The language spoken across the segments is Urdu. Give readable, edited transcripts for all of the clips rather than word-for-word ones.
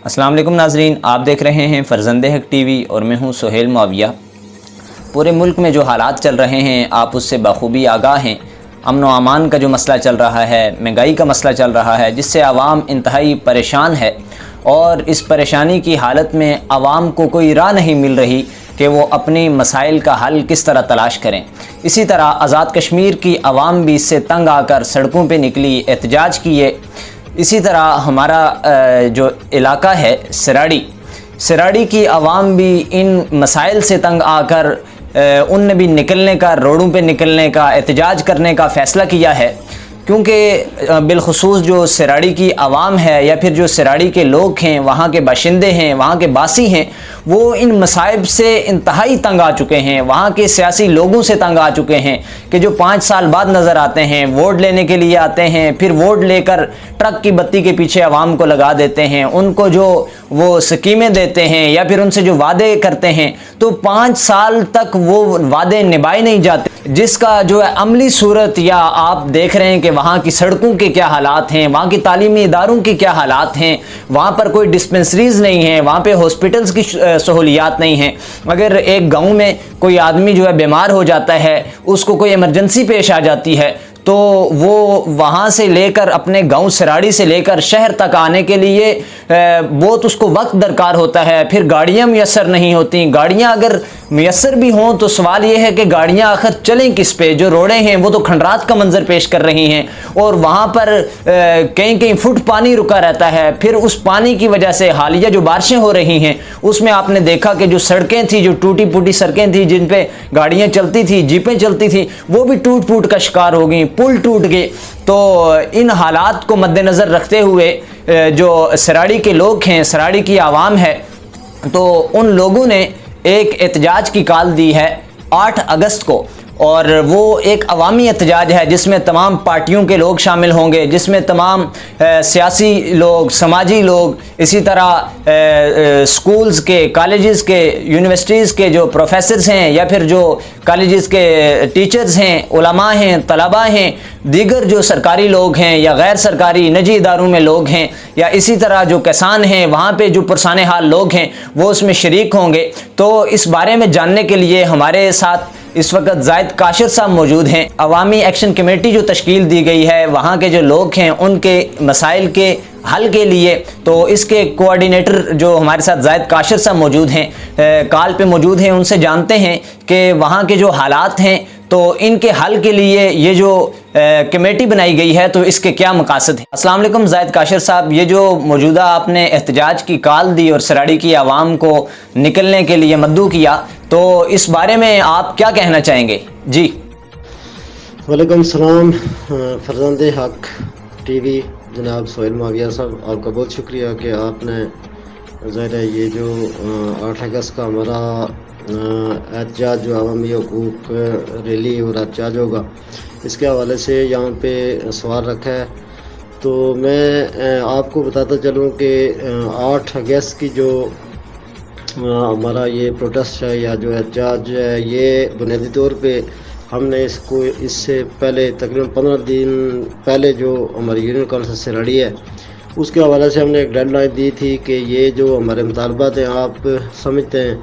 السلام علیکم ناظرین، آپ دیکھ رہے ہیں فرزند حق ٹی وی اور میں ہوں سہیل معاویہ۔ پورے ملک میں جو حالات چل رہے ہیں آپ اس سے بخوبی آگاہ ہیں۔ امن و امان کا جو مسئلہ چل رہا ہے، مہنگائی کا مسئلہ چل رہا ہے، جس سے عوام انتہائی پریشان ہے، اور اس پریشانی کی حالت میں عوام کو کوئی راہ نہیں مل رہی کہ وہ اپنی مسائل کا حل کس طرح تلاش کریں۔ اسی طرح آزاد کشمیر کی عوام بھی اس سے تنگ آ کر سڑکوں پہ نکلی، احتجاج کیے۔ اسی طرح ہمارا جو علاقہ ہے سراڑی کی عوام بھی ان مسائل سے تنگ آ کر ان نے بھی نکلنے کا، روڈوں پہ نکلنے کا، احتجاج کرنے کا فیصلہ کیا ہے، کیونکہ بالخصوص جو سراڑی کی عوام ہے یا پھر جو سراڑی کے لوگ ہیں، وہاں کے باشندے ہیں، وہاں کے باسی ہیں، وہ ان مصائب سے انتہائی تنگ آ چکے ہیں۔ وہاں کے سیاسی لوگوں سے تنگ آ چکے ہیں کہ جو 5 سال بعد نظر آتے ہیں، ووٹ لینے کے لیے آتے ہیں، پھر ووٹ لے کر ٹرک کی بتی کے پیچھے عوام کو لگا دیتے ہیں، ان کو جو وہ سکیمیں دیتے ہیں یا پھر ان سے جو وعدے کرتے ہیں تو 5 سال تک وہ وعدے نبھائے نہیں جاتے، جس کا جو ہے عملی صورت یا آپ دیکھ رہے ہیں کہ وہاں کی سڑکوں کے کیا حالات ہیں، وہاں کی تعلیمی اداروں کے کیا حالات ہیں۔ وہاں پر کوئی ڈسپنسریز نہیں ہیں، وہاں پہ ہاسپٹلز کی سہولیات نہیں ہیں۔ اگر ایک گاؤں میں کوئی آدمی جو ہے بیمار ہو جاتا ہے، اس کو کوئی ایمرجنسی پیش آ جاتی ہے، تو وہ وہاں سے لے کر اپنے گاؤں سراڑی سے لے کر شہر تک آنے کے لیے بہت اس کو وقت درکار ہوتا ہے، پھر گاڑیاں میسر نہیں ہوتی۔ گاڑیاں اگر میسر بھی ہوں تو سوال یہ ہے کہ گاڑیاں آخر چلیں کس پہ؟ جو روڈیں ہیں وہ تو کھنڈرات کا منظر پیش کر رہی ہیں، اور وہاں پر کہیں فٹ پانی رکا رہتا ہے۔ پھر اس پانی کی وجہ سے حالیہ جو بارشیں ہو رہی ہیں اس میں آپ نے دیکھا کہ جو سڑکیں تھیں، جو ٹوٹی پوٹی سڑکیں تھیں جن پہ گاڑیاں چلتی تھیں، جیپیں چلتی تھیں، وہ بھی ٹوٹ پوٹ کا شکار ہو گئیں، پل ٹوٹ گئے۔ تو ان حالات کو مد نظر رکھتے ہوئے جو سراڑی کے لوگ ہیں، سراڑی کی عوام ہے، تو ان لوگوں نے ایک احتجاج کی کال دی ہے 8 اگست کو، اور وہ ایک عوامی احتجاج ہے جس میں تمام پارٹیوں کے لوگ شامل ہوں گے، جس میں تمام سیاسی لوگ، سماجی لوگ، اسی طرح سکولز کے، کالجز کے، یونیورسٹیز کے جو پروفیسرز ہیں یا پھر جو کالجز کے ٹیچرز ہیں، علماء ہیں، طلباء ہیں، دیگر جو سرکاری لوگ ہیں یا غیر سرکاری نجی اداروں میں لوگ ہیں، یا اسی طرح جو کسان ہیں، وہاں پہ جو پرسان حال لوگ ہیں وہ اس میں شریک ہوں گے۔ تو اس بارے میں جاننے کے لیے ہمارے ساتھ اس وقت زائد کاشر صاحب موجود ہیں۔ عوامی ایکشن کمیٹی جو تشکیل دی گئی ہے، وہاں کے جو لوگ ہیں ان کے مسائل کے حل کے لیے، تو اس کے کوآرڈینیٹر جو ہمارے ساتھ زائد کاشر صاحب موجود ہیں، کال پہ موجود ہیں، ان سے جانتے ہیں کہ وہاں کے جو حالات ہیں تو ان کے حل کے لیے یہ جو کمیٹی بنائی گئی ہے تو اس کے کیا مقاصد ہیں۔ السلام علیکم زائد کاشر صاحب، یہ جو موجودہ آپ نے احتجاج کی کال دی اور سراڑی کی عوام کو نکلنے کے لیے مدعو کیا، تو اس بارے میں آپ کیا کہنا چاہیں گے؟ جی وعلیکم السلام فرزند حق ٹی وی جناب سہیل معاویہ صاحب، آپ کا بہت شکریہ کہ آپ نے ظاہر ہے یہ جو 8 اگست کا ہمارا احتجاج جو عوامی حقوق ریلی اور احتجاج ہوگا، اس کے حوالے سے یہاں پہ سوال رکھا ہے۔ تو میں آپ کو بتاتا چلوں کہ 8 اگست کی جو ہمارا یہ پروٹیسٹ ہے یا جو احتجاج ہے، یہ بنیادی طور پہ ہم نے اس سے پہلے تقریباً 15 دن پہلے جو ہماری یونین کونسل سراڑی ہے اس کے حوالے سے ہم نے ایک ڈیڈ لائن دی تھی کہ یہ جو ہمارے مطالبات ہیں، آپ سمجھتے ہیں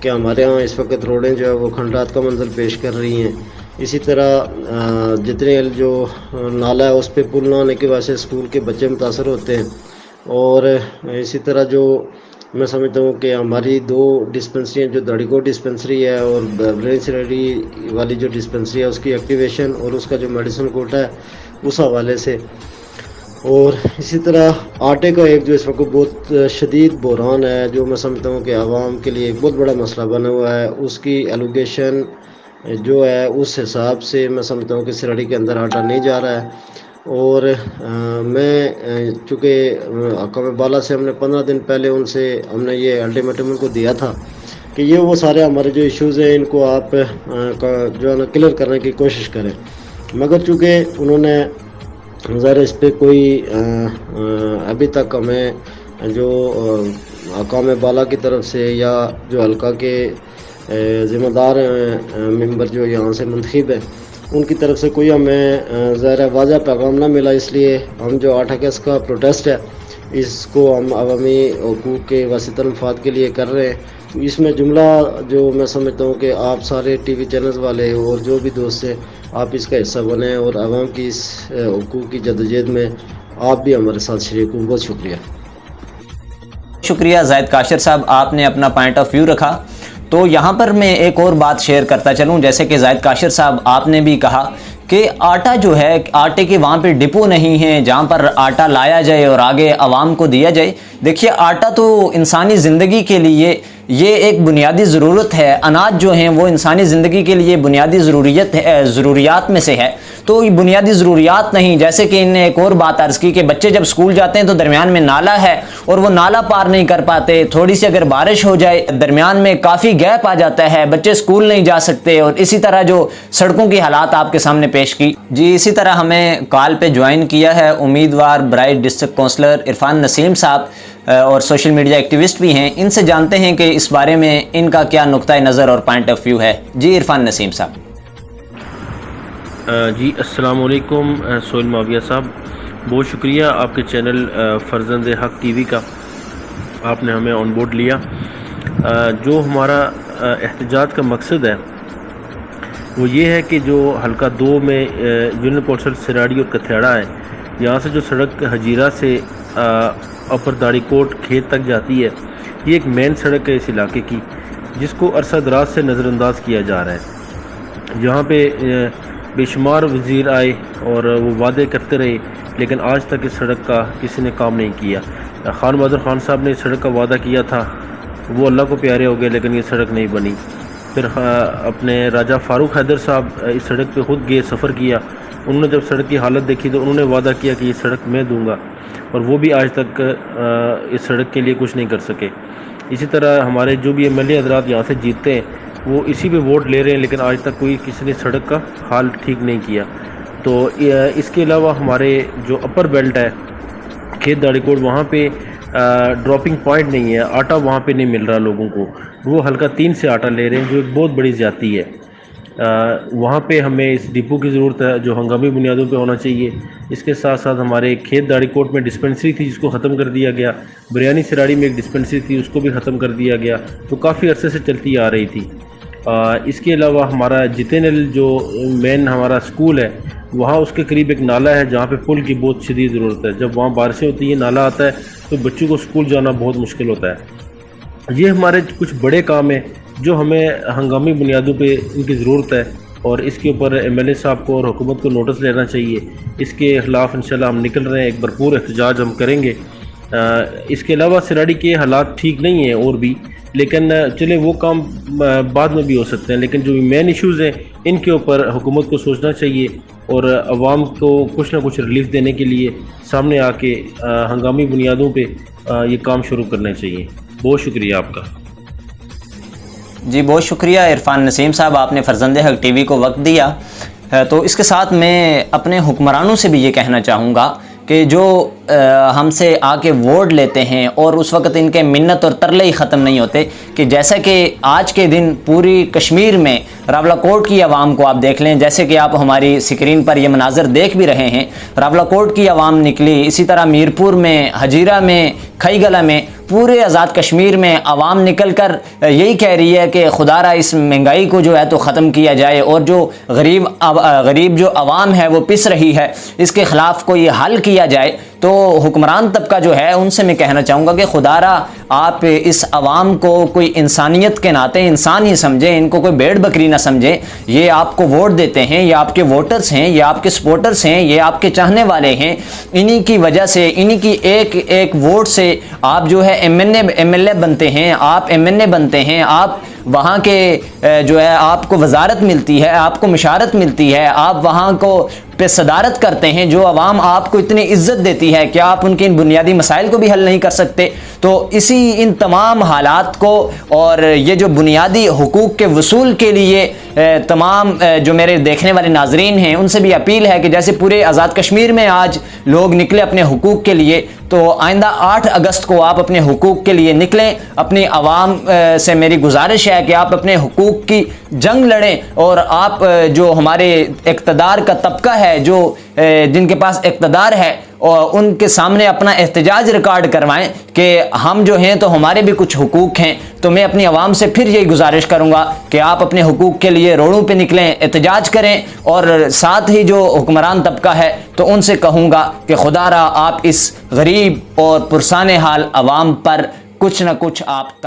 کہ ہمارے ہاں اس وقت روڈیں جو ہے وہ کھنڈرات کا منظر پیش کر رہی ہیں۔ اسی طرح جتنے جو نالا ہے اس پہ پل نہ ہونے کی وجہ سے اسکول کے بچے متاثر ہوتے ہیں، اور اسی طرح جو میں سمجھتا ہوں کہ ہماری 2 ڈسپنسری ہیں، جو دھڑیکو ڈسپنسری ہے اور برین سراڑی والی جو ڈسپنسری ہے، اس کی ایکٹیویشن اور اس کا جو میڈیسن کوٹا ہے اس حوالے سے، اور اسی طرح آٹے کا ایک جو اس وقت بہت شدید بحران ہے، جو میں سمجھتا ہوں کہ عوام کے لیے ایک بہت بڑا مسئلہ بنا ہوا ہے، اس کی ایلوگیشن جو ہے اس حساب سے میں سمجھتا ہوں کہ سراڑی کے اندر آٹا نہیں جا رہا ہے۔ اور میں چونکہ حکام بالا سے ہم نے 15 دن پہلے ان سے ہم نے یہ الٹیمیٹم ان کو دیا تھا کہ یہ وہ سارے ہمارے جو ایشوز ہیں ان کو آپ جو ہے نا کلیئر کرنے کی کوشش کریں، مگر چونکہ انہوں نے ظاہر اس پہ کوئی ابھی تک ہمیں جو حکام بالا کی طرف سے یا جو حلقہ کے ذمہ دار ممبر جو یہاں سے منتخب ہے ان کی طرف سے کوئی ہمیں ظاہر واضح پیغام نہ ملا، اس لیے ہم جو 8 اگست کا پروٹیسٹ ہے اس کو ہم عوامی حقوق کے وسیع مفاد کے لیے کر رہے ہیں. اس میں جملہ جو میں سمجھتا ہوں کہ آپ سارے ٹی وی چینلز والے اور جو بھی دوست ہیں آپ اس کا حصہ بنیں اور عوام کی اس حقوق کی جدوجہد میں آپ بھی ہمارے ساتھ شریک ہوں. بہت شکریہ. شکریہ زاہد کاشر صاحب، آپ نے اپنا پوائنٹ آف ویو رکھا. تو یہاں پر میں ایک اور بات شیئر کرتا چلوں. جیسے کہ زاہد کاشر صاحب آپ نے بھی کہا کہ آٹا جو ہے، آٹے کے وہاں پہ ڈپو نہیں ہیں جہاں پر آٹا لایا جائے اور آگے عوام کو دیا جائے. دیکھیے آٹا تو انسانی زندگی کے لیے یہ ایک بنیادی ضرورت ہے. اناج جو ہیں وہ انسانی زندگی کے لیے بنیادی ضروریات میں سے ہے. تو یہ بنیادی ضروریات نہیں، جیسے کہ انہیں ایک اور بات عرض کی کہ بچے جب اسکول جاتے ہیں تو درمیان میں نالا ہے اور وہ نالا پار نہیں کر پاتے. تھوڑی سی اگر بارش ہو جائے درمیان میں کافی گیپ آ جاتا ہے، بچے اسکول نہیں جا سکتے. اور اسی طرح جو سڑکوں کی حالات آپ کے سامنے پیش کی. جی اسی طرح ہمیں کال پہ جوائن کیا ہے امیدوار برائے ڈسٹرکٹ کونسلر عرفان نسیم صاحب، اور سوشل میڈیا ایکٹیوسٹ بھی ہیں. ان سے جانتے ہیں کہ اس بارے میں ان کا کیا نقطۂ نظر اور پوائنٹ آف ویو ہے. جی عرفان نسیم صاحب. جی السلام علیکم سہیل معاویہ صاحب، بہت شکریہ آپ کے چینل فرزند حق ٹی وی کا، آپ نے ہمیں آن بورڈ لیا. جو ہمارا احتجاج کا مقصد ہے وہ یہ ہے کہ جو حلقہ 2 میں یونین پورٹل سراڑی اور کتھیڑا ہے، یہاں سے جو سڑک حجیرہ سے اپر داڑی کوٹ کھیت تک جاتی ہے، یہ ایک مین سڑک ہے اس علاقے کی، جس کو عرصہ دراز سے نظر انداز کیا جا رہا ہے. یہاں پہ بے شمار وزیر آئے اور وہ وعدے کرتے رہے، لیکن آج تک اس سڑک کا کسی نے کام نہیں کیا. خان بہادر خان صاحب نے اس سڑک کا وعدہ کیا تھا، وہ اللہ کو پیارے ہو گئے، لیکن یہ سڑک نہیں بنی. پھر اپنے راجہ فاروق حیدر صاحب اس سڑک پہ خود گئے، سفر کیا. انہوں نے جب سڑک کی حالت دیکھی تو انہوں نے وعدہ کیا کہ یہ سڑک میں دوں گا، اور وہ بھی آج تک اس سڑک کے لیے کچھ نہیں کر سکے. اسی طرح ہمارے جو بھی ایم ایل اے حضرات یہاں سے جیتتے ہیں وہ اسی پہ ووٹ لے رہے ہیں، لیکن آج تک کوئی کسی نے سڑک کا حال ٹھیک نہیں کیا. تو اس کے علاوہ ہمارے جو اپر بیلٹ ہے کھیت داڑی کوٹ، وہاں پہ ڈراپنگ پوائنٹ نہیں ہے، آٹا وہاں پہ نہیں مل رہا لوگوں کو. وہ حلقہ 3 سے آٹا لے رہے ہیں، جو ایک بہت بڑی زیادتی ہے. وہاں پہ ہمیں اس ڈپو کی ضرورت ہے جو ہنگامی بنیادوں پہ ہونا چاہیے. اس کے ساتھ ساتھ ہمارے کھیت داڑی کوٹ میں ڈسپنسری تھی جس کو ختم کر دیا گیا. بریانی سراڑی میں ایک ڈسپنسری تھی، اس کو بھی ختم کر دیا گیا، تو کافی عرصے سے چلتی آ رہی تھی. اس کے علاوہ ہمارا جتینل جو مین ہمارا سکول ہے، وہاں اس کے قریب ایک نالا ہے جہاں پہ پل کی بہت شدید ضرورت ہے. جب وہاں بارشیں ہوتی ہیں، نالا آتا ہے تو بچوں کو سکول جانا بہت مشکل ہوتا ہے. یہ ہمارے کچھ بڑے کام ہیں جو ہمیں ہنگامی بنیادوں پہ ان کی ضرورت ہے، اور اس کے اوپر ایم ایل اے صاحب کو اور حکومت کو نوٹس لینا چاہیے. اس کے خلاف انشاءاللہ ہم نکل رہے ہیں، ایک بھرپور احتجاج ہم کریں گے. اس کے علاوہ سراڑی کے حالات ٹھیک نہیں ہیں اور بھی، لیکن چلے وہ کام بعد میں بھی ہو سکتے ہیں. لیکن جو مین ایشوز ہیں ان کے اوپر حکومت کو سوچنا چاہیے اور عوام کو کچھ نہ کچھ ریلیف دینے کے لیے سامنے آ کے ہنگامی بنیادوں پہ یہ کام شروع کرنا چاہیے. بہت شکریہ آپ کا. جی بہت شکریہ عرفان نسیم صاحب، آپ نے فرزند حق ٹی وی کو وقت دیا. تو اس کے ساتھ میں اپنے حکمرانوں سے بھی یہ کہنا چاہوں گا کہ جو ہم سے آ کے ووٹ لیتے ہیں اور اس وقت ان کے منت اور ترلے ہی ختم نہیں ہوتے، کہ جیسا کہ آج کے دن پوری کشمیر میں راولہ کوٹ کی عوام کو آپ دیکھ لیں، جیسے کہ آپ ہماری اسکرین پر یہ مناظر دیکھ بھی رہے ہیں. راولہ کوٹ کی عوام نکلی، اسی طرح میرپور میں، حجیرہ میں، کھئی گلہ میں، پورے آزاد کشمیر میں عوام نکل کر یہی کہہ رہی ہے کہ خدا را اس مہنگائی کو جو ہے تو ختم کیا جائے، اور جو غریب جو عوام ہے وہ پس رہی ہے، اس کے خلاف کوئی حل کیا جائے. تو حکمران طبقہ جو ہے ان سے میں کہنا چاہوں گا کہ خدا را آپ اس عوام کو کوئی انسانیت کے ناطے انسان ہی سمجھیں، ان کو کوئی بھیڑ بکری نہ سمجھیں. یہ آپ کو ووٹ دیتے ہیں، یہ آپ کے ووٹرز ہیں، یہ آپ کے سپورٹرز ہیں، یہ آپ کے چاہنے والے ہیں. انہی کی وجہ سے، انہی کی ایک ایک ووٹ سے آپ جو ہے ایم ایل اے بنتے ہیں، آپ ایم این اے بنتے ہیں، آپ وہاں کے جو ہے آپ کو وزارت ملتی ہے، آپ کو مشارت ملتی ہے، آپ وہاں کو پہ صدارت کرتے ہیں. جو عوام آپ کو اتنی عزت دیتی ہے، کیا آپ ان کے ان بنیادی مسائل کو بھی حل نہیں کر سکتے؟ تو اسی ان تمام حالات کو اور یہ جو بنیادی حقوق کے وصول کے لیے تمام جو میرے دیکھنے والے ناظرین ہیں ان سے بھی اپیل ہے کہ جیسے پورے آزاد کشمیر میں آج لوگ نکلے اپنے حقوق کے لیے، تو آئندہ 8 اگست کو آپ اپنے حقوق کے لیے نکلیں. اپنی عوام سے میری گزارش ہے کہ آپ اپنے حقوق کی جنگ لڑیں، اور آپ جو ہمارے اقتدار کا طبقہ ہے، جو جن کے پاس اقتدار ہے، اور ان کے سامنے اپنا احتجاج ریکارڈ کروائیں کہ ہم جو ہیں تو ہمارے بھی کچھ حقوق ہیں. تو میں اپنی عوام سے پھر یہی گزارش کروں گا کہ آپ اپنے حقوق کے لیے روڈوں پہ نکلیں, احتجاج کریں, اور ساتھ ہی جو حکمران طبقہ ہے تو ان سے کہوں گا کہ خدا را آپ اس غریب اور پرسان حال عوام پر کچھ نہ کچھ آپ